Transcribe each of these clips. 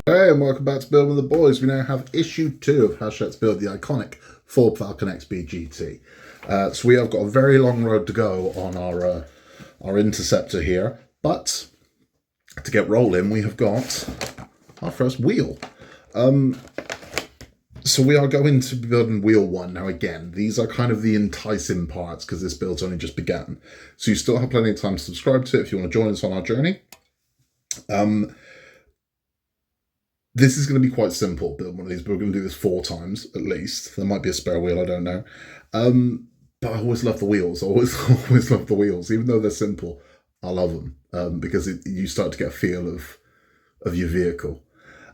Hey, and welcome back to Building with the Boys. We now have issue 2 of Hachette's build, the iconic Ford Falcon XB GT. So we have got a very long road to go on our Interceptor here, but to get rolling, we have got our first wheel. So we are going to be building wheel 1. Now again, these are kind of the enticing parts because this build's only just began. So you still have plenty of time to subscribe to it if you want to join us on our journey. This is going to be quite simple, build one of these, but we're going to do this 4 times at least. There might be a spare wheel, I don't know. But I always love the wheels. I always love the wheels. Even though they're simple, I love them because you start to get a feel of your vehicle.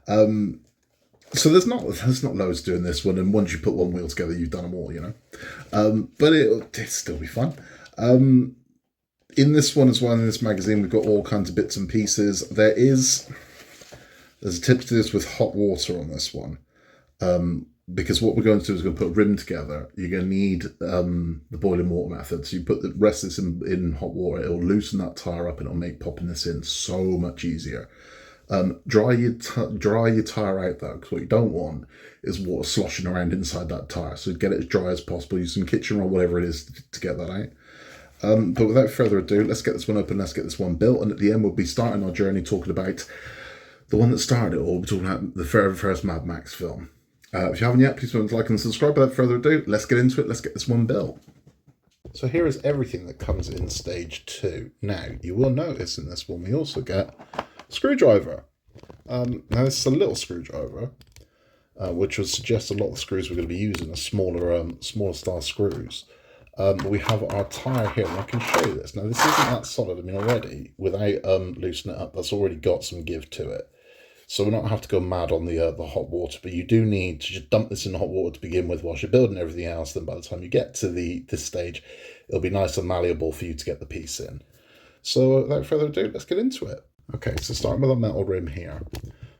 So there's not loads doing this one, and once you put one wheel together, you've done them all, you know. But it'll still be fun. In this one as well, in this magazine, we've got all kinds of bits and pieces. There's a tip to this with hot water on this one, because what we're going to do is going to put a rim together. You're going to need the boiling water method. So you put the rest of this in hot water. It'll loosen that tire up and it'll make popping this in so much easier. Dry your tire out though, because what you don't want is water sloshing around inside that tire. So get it as dry as possible. Use some kitchen roll, whatever it is, to get that out. But without further ado, let's get this one open. Let's get this one built, and at the end we'll be starting our journey talking about the one that started it all. We're talking about the very first Mad Max film. If you haven't yet, please remember to like and subscribe. Without further ado, let's get into it. Let's get this one built. So here is everything that comes in stage 2. Now, you will notice in this one we also get a screwdriver. Now this is a little screwdriver, which would suggest a lot of the screws we're going to be using are smaller style screws. We have our tire here, and I can show you this. Now this isn't that solid. I mean, already without loosening it up, that's already got some give to it. So we're not going to have to go mad on the hot water, but you do need to just dump this in the hot water to begin with whilst you're building everything else. Then by the time you get to this stage, it'll be nice and malleable for you to get the piece in. So without further ado, let's get into it. Okay, so starting with a metal rim here.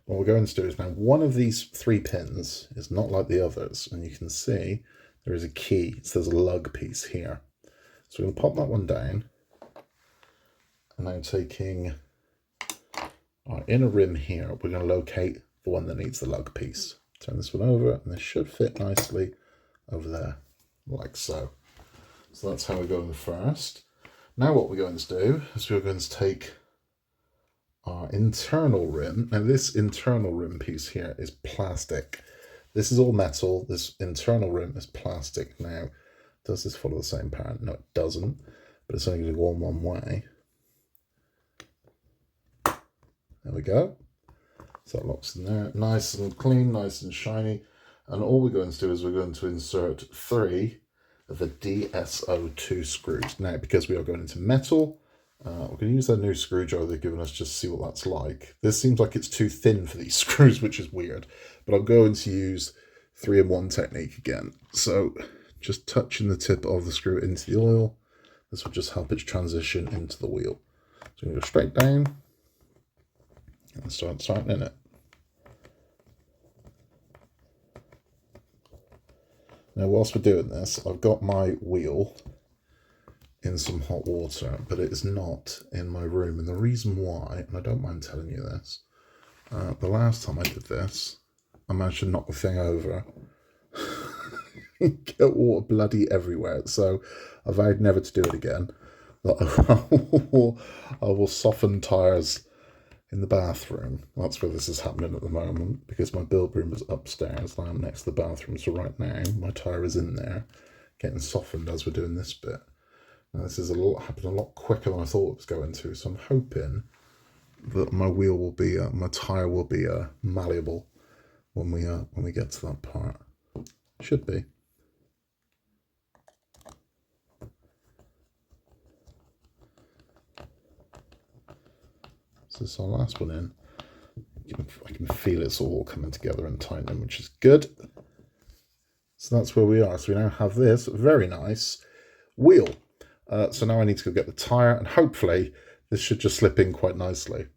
What we're going to do is now one of these 3 pins is not like the others, and you can see there is a key. It says a lug piece here. So we're going to pop that one down. And now taking our inner rim here, we're going to locate the one that needs the lug piece. Turn this one over, and this should fit nicely over there, like so. So that's how we're going first. Now what we're going to do is we're going to take our internal rim. Now this internal rim piece here is plastic. This is all metal. This internal rim is plastic. Now, does this follow the same pattern? No, it doesn't, but it's only going to go on one way. There we go. So it locks in there. Nice and clean, nice and shiny. And all we're going to do is we're going to insert 3 of the DSO2 screws. Now, because we are going into metal, we're going to use that new screwdriver they've given us just to see what that's like. This seems like it's too thin for these screws, which is weird. But I'm going to use 3-in-1 technique again. So just touching the tip of the screw into the oil. This will just help it transition into the wheel. So I'm going to go straight down and start tightening it. Now, whilst we're doing this, I've got my wheel in some hot water, but it is not in my room. And the reason why, and I don't mind telling you this, the last time I did this, I managed to knock the thing over. Get water bloody everywhere. So I vowed never to do it again. I will soften tires in the bathroom. That's where this is happening at the moment, because my build room is upstairs and I'm next to the bathroom. So right now my tire is in there getting softened as we're doing this bit. Now this is happening a lot quicker than I thought it was going to. So I'm hoping that my wheel will be, my tire will be malleable when we get to that part. Should be. So this is our last one in. I can feel it's all coming together and tightening, which is good. So that's where we are. So we now have this very nice wheel. So now I need to go get the tire, and hopefully this should just slip in quite nicely.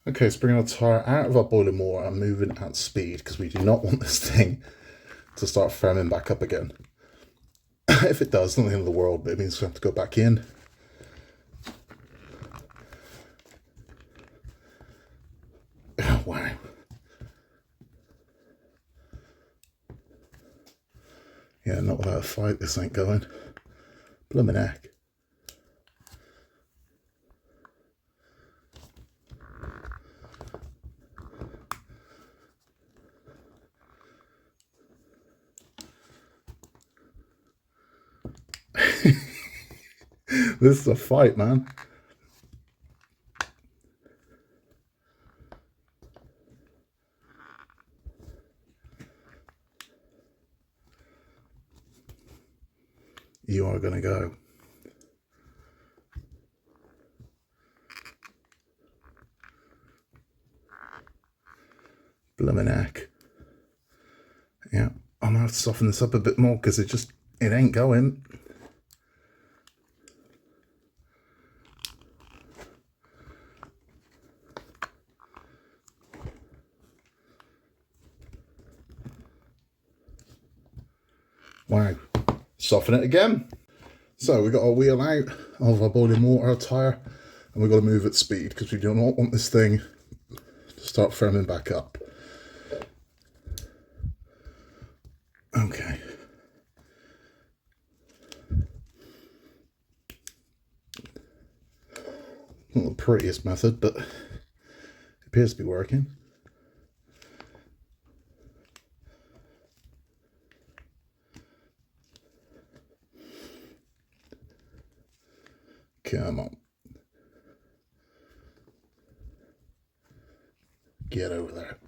Okay, so bringing our tire out of our boiling water and moving at speed, because we do not want this thing to start firming back up again. If it does, not the end of the world, but it means we have to go back in. Oh, wow. Yeah, not without a fight, this ain't going. Bloomin' heck. This is a fight, man. You are going to go. Bloomin' heck. Yeah, I'm going to have to soften this up a bit more because it ain't going. Wow. Soften it again. So we got our wheel out of our boiling water tyre, and we've got to move at speed because we do not want this thing to start firming back up. Okay. Not the prettiest method, but it appears to be working. Come on. Get over there.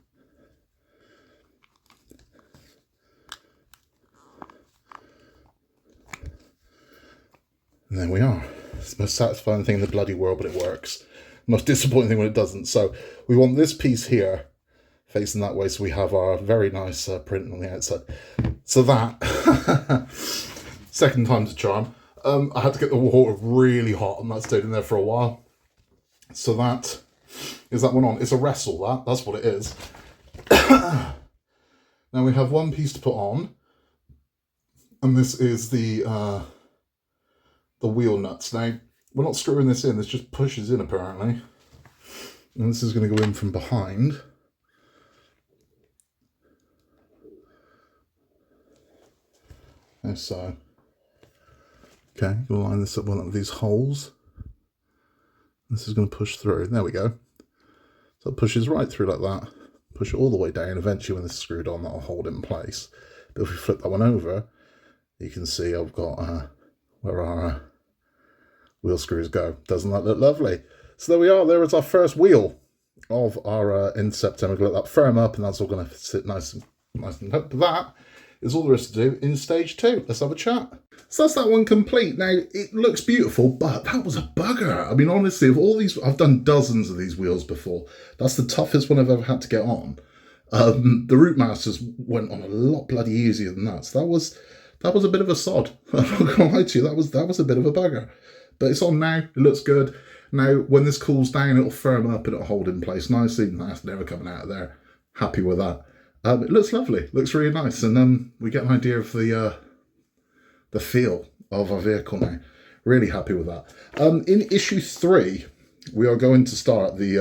And there we are. It's the most satisfying thing in the bloody world, but it works. Most disappointing thing when it doesn't. So we want this piece here facing that way, so we have our very nice print on the outside. So that, second time's a charm. I had to get the water really hot, and that stayed in there for a while. So that is that one on. It's a wrestle, that's what it is. Now we have one piece to put on, and this is the wheel nuts. Now, we're not screwing this in, this just pushes in apparently. And this is going to go in from behind. Like so. Okay, you'll line this up one of these holes. This is going to push through. There we go. So it pushes right through like that. Push it all the way down. Eventually when this is screwed on, that'll hold it in place. But if we flip that one over, you can see I've got where our wheel screws go. Doesn't that look lovely? So there we are. There is our first wheel of our Interceptor. We're going to let that firm up, and that's all going to sit nice and tight. But that is all there is to do in stage 2. Let's have a chat. So that's that one complete. Now, it looks beautiful, but that was a bugger. I mean, honestly, of all these, I've done dozens of these wheels before. That's the toughest one I've ever had to get on. The Route Masters went on a lot bloody easier than that. So that was a bit of a sod. I'm not going to lie to you. That was a bit of a bugger. But it's on now. It looks good. Now, when this cools down, it'll firm up and it'll hold in place nicely. That's never coming out of there. Happy with that. It looks lovely. It looks really nice. And we get an idea of the feel of our vehicle now. Really happy with that. In issue 3, we are going to start the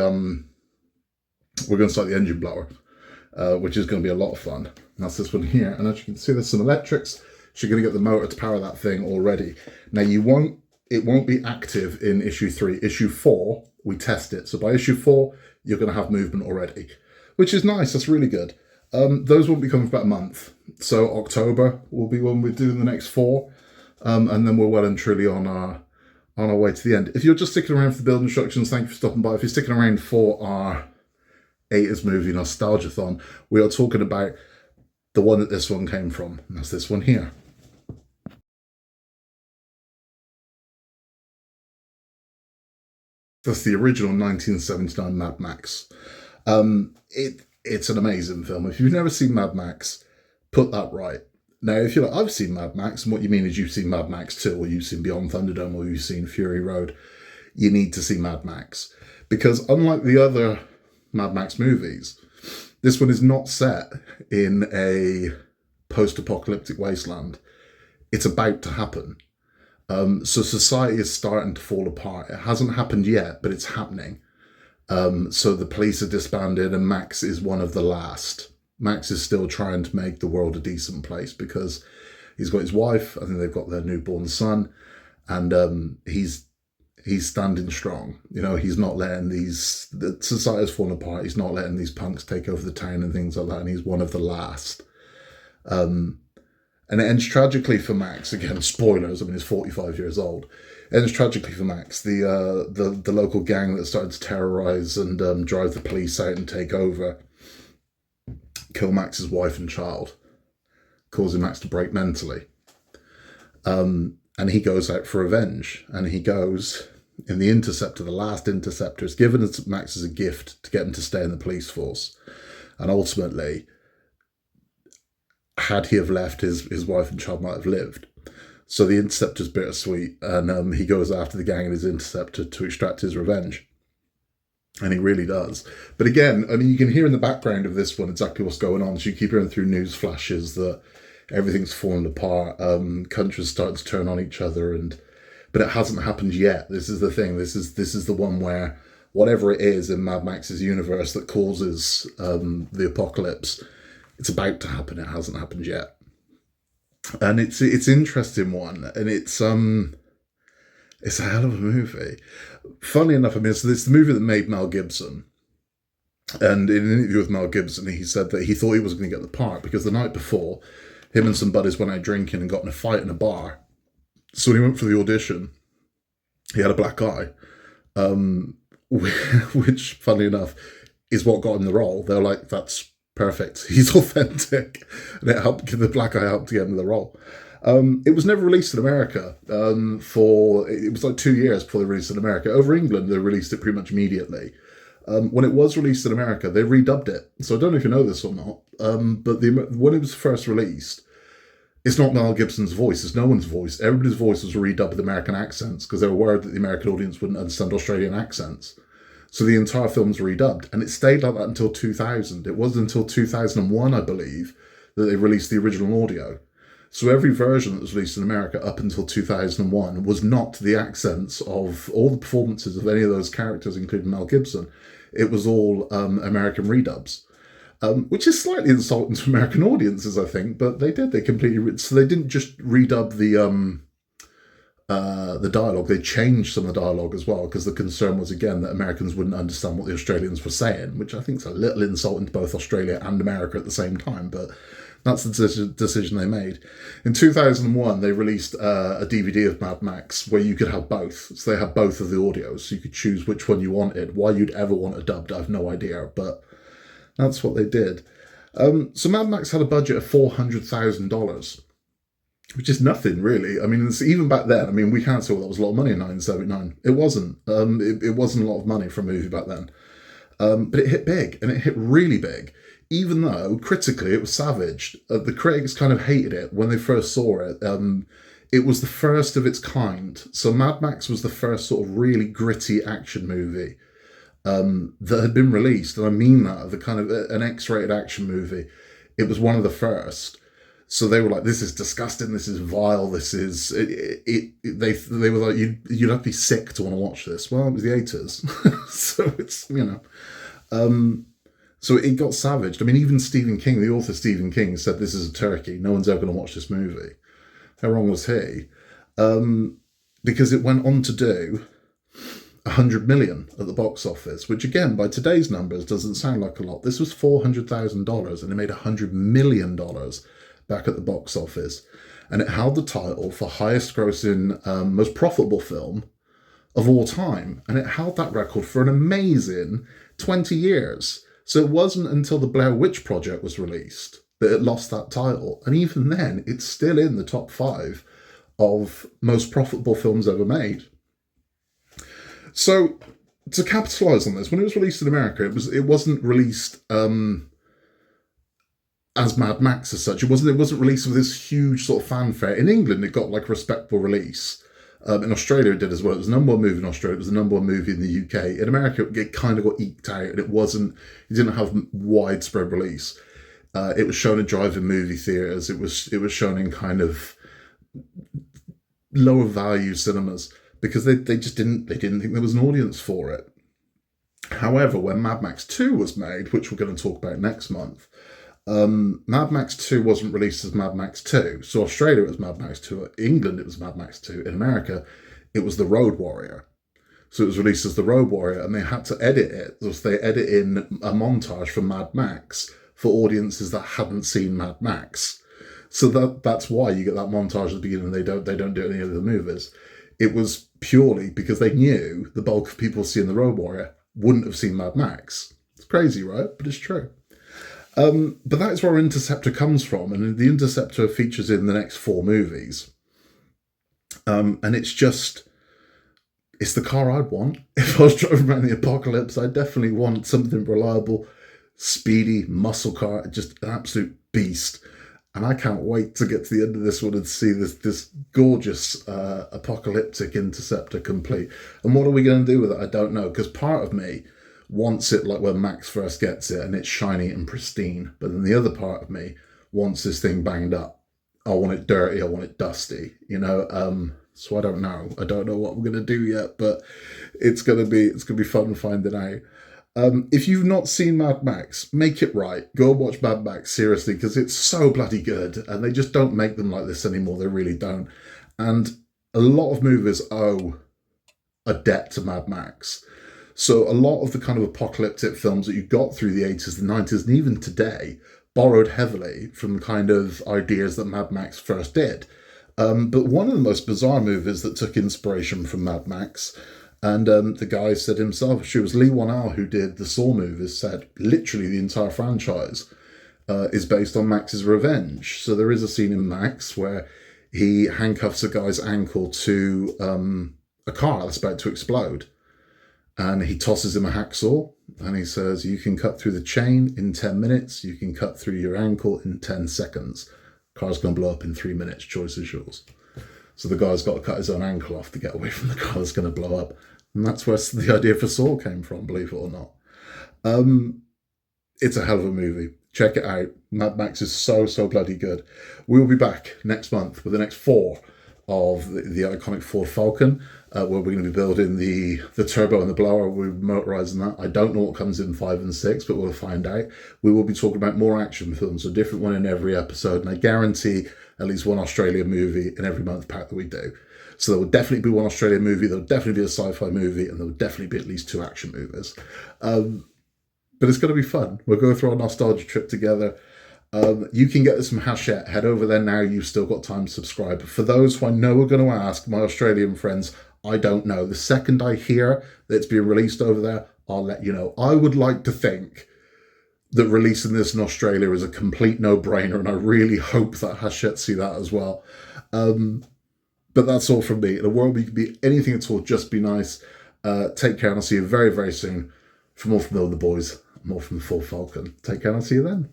engine blower, which is going to be a lot of fun. And that's this one here. And as you can see, there's some electrics. So you're going to get the motor to power that thing already. Now it won't be active in issue 3. Issue 4, we test it. So by issue 4, you're going to have movement already, which is nice. That's really good. Those won't be coming for about a month. So October will be when we're doing the next 4. And then we're well and truly on our way to the end. If you're just sticking around for the build instructions, thank you for stopping by. If you're sticking around for our 80s movie Nostalgia-thon, we are talking about the one that this one came from. And that's this one here. That's the original 1979 Mad Max. It's an amazing film. If you've never seen Mad Max, put that right. Now, if you're like, I've seen Mad Max, and what you mean is you've seen Mad Max 2, or you've seen Beyond Thunderdome, or you've seen Fury Road, you need to see Mad Max. Because unlike the other Mad Max movies, this one is not set in a post-apocalyptic wasteland. It's about to happen. So society is starting to fall apart. It hasn't happened yet, but it's happening. So the police are disbanded, and Max is one of the last. Max is still trying to make the world a decent place because He's got his wife. I think they've got their newborn son, and he's standing strong. You know, he's not letting the society's falling apart. He's not letting these punks take over the town and things like that. And he's one of the last. And it ends tragically for Max. Again, spoilers. I mean, he's 45 years old. It ends tragically for Max. The local gang that started to terrorize and drive the police out and take over, kill Max's wife and child, causing Max to break mentally. And he goes out for revenge. And he goes in the Interceptor. The last Interceptor is given to Max as a gift to get him to stay in the police force. And ultimately, had he have left, his wife and child might have lived. So the Interceptor's bittersweet, and he goes after the gang in his Interceptor to extract his revenge. And he really does. But again, I mean, you can hear in the background of this one exactly what's going on. So you keep hearing through news flashes that everything's falling apart, countries starting to turn on each other, but it hasn't happened yet. This is the thing. This is the one where whatever it is in Mad Max's universe that causes the apocalypse, it's about to happen. It hasn't happened yet. And it's an interesting one, and it's a hell of a movie. Funnily enough, I mean, so it's the movie that made Mel Gibson. And in an interview with Mel Gibson, he said that he thought he was going to get the part because the night before, him and some buddies went out drinking and got in a fight in a bar. So when he went for the audition, he had a black eye, which, funnily enough, is what got him the role. They were like, that's perfect. He's authentic. And the black eye helped to get him the role. It was never released in America it was like 2 years before they released it in America. Over England, they released it pretty much immediately. When it was released in America, they redubbed it. So I don't know if you know this or not, but when it was first released, it's not Mel Gibson's voice. It's no one's voice. Everybody's voice was redubbed with American accents because they were worried that the American audience wouldn't understand Australian accents. So the entire film's redubbed, and it stayed like that until 2000. It wasn't until 2001, I believe, that they released the original audio. So every version that was released in America up until 2001 was not the accents of all the performances of any of those characters, including Mel Gibson. It was all American redubs, which is slightly insulting to American audiences, I think. But they did. They completely so they didn't just redub the dialogue. They changed some of the dialogue as well because the concern was again that Americans wouldn't understand what the Australians were saying, which I think is a little insulting to both Australia and America at the same time. But that's the decision they made. In 2001, they released a DVD of Mad Max where you could have both. So they had both of the audios, so you could choose which one you wanted. Why you'd ever want it dubbed, I have no idea, but that's what they did. So Mad Max had a budget of $400,000, which is nothing, really. I mean, even back then, I mean, we can't say, well, that was a lot of money in 1979. It wasn't. It wasn't a lot of money for a movie back then. But it hit big, and it hit really big. Even though, critically, it was savaged. The critics kind of hated it when they first saw it. It was the first of its kind. So Mad Max was the first sort of really gritty action movie that had been released. And I mean that, the kind of an X-rated action movie. It was one of the first. So they were like, this is disgusting, this is vile, this is... They were like, you'd have to be sick to want to watch this. Well, it was the 80s. So it's, you know... So it got savaged. I mean, even Stephen King, the author Stephen King, said this is a turkey. No one's ever going to watch this movie. How wrong was he? Because it went on to do 100 million at the box office, which again, by today's numbers, doesn't sound like a lot. This was $400,000 and it made $100 million back at the box office. And it held the title for highest grossing, most profitable film of all time. And it held that record for an amazing 20 years. So it wasn't until the Blair Witch Project was released that it lost that title. And even then, it's still in the top 5 of most profitable films ever made. So to capitalise on this, when it was released in America, it wasn't released as Mad Max as such. It wasn't released with this huge sort of fanfare. In England, it got like a respectable release. In Australia, it did as well. It was the number 1 movie in Australia. It was the number 1 movie in the UK. In America, it kind of got eked out, and it didn't have widespread release. It was shown in drive-in movie theaters. It was shown in kind of lower value cinemas because they didn't think there was an audience for it. However, when Mad Max 2 was made, which we're going to talk about next month, Mad Max 2 wasn't released as Mad Max 2. So Australia it was Mad Max 2. England it was Mad Max 2. In America it was The Road Warrior. So it was released as The Road Warrior, and they had to edit it. So they edit in a montage for Mad Max for audiences that hadn't seen Mad Max. So that's why you get that montage at the beginning. They don't do any of the movies. It was purely because they knew the bulk of people seeing The Road Warrior wouldn't have seen Mad Max. It's crazy, right? But it's true. But that is where Interceptor comes from, and the Interceptor features in the next 4 movies. And it's the car I'd want. If I was driving around the apocalypse, I definitely want something reliable, speedy, muscle car, just an absolute beast. And I can't wait to get to the end of this one and see this gorgeous apocalyptic Interceptor complete. And what are we going to do with it? I don't know, because part of me wants it like when Max first gets it and it's shiny and pristine. But then the other part of me wants this thing banged up. I want it dirty. I want it dusty, So I don't know. I don't know what we're going to do yet, but it's going to be fun finding out. If you've not seen Mad Max, make it right. Go and watch Mad Max, seriously, because it's so bloody good. And they just don't make them like this anymore. They really don't. And a lot of movies owe a debt to Mad Max. So a lot of the kind of apocalyptic films that you got through the 80s, the 90s, and even today, borrowed heavily from the kind of ideas that Mad Max first did. But one of the most bizarre movies that took inspiration from Mad Max, and the guy said himself, she was Lee Wan-al, who did the Saw movies, said literally the entire franchise is based on Max's revenge. So there is a scene in Max where he handcuffs a guy's ankle to a car that's about to explode. And he tosses him a hacksaw and he says, you can cut through the chain in 10 minutes. You can cut through your ankle in 10 seconds. Car's going to blow up in 3 minutes. Choice is yours. So the guy's got to cut his own ankle off to get away from the car that's going to blow up. And that's where the idea for Saw came from, believe it or not. It's a hell of a movie. Check it out. Mad Max is so bloody good. We will be back next month with the next 4 of the iconic Ford Falcon, where we're going to be building the turbo and the blower. We're motorising that. I don't know what comes in 5 and 6, but we'll find out. We will be talking about more action films, a different one in every episode, and I guarantee at least one Australian movie in every month pack that we do. So there will definitely be one Australian movie, there will definitely be a sci-fi movie, and there will definitely be at least 2 action movies. But it's going to be fun. We'll go through our nostalgia trip together. You can get this from Hachette. Head over there now. You've still got time to subscribe. For those who I know are going to ask, my Australian friends, I don't know. The second I hear that it's being released over there, I'll let you know. I would like to think that releasing this in Australia is a complete no-brainer, and I really hope that Hachette see that as well. But that's all from me. In a world where you can be anything at all, just be nice. Take care, and I'll see you very, very soon. For more from the boys, more from the Ford Falcon. Take care, and I'll see you then.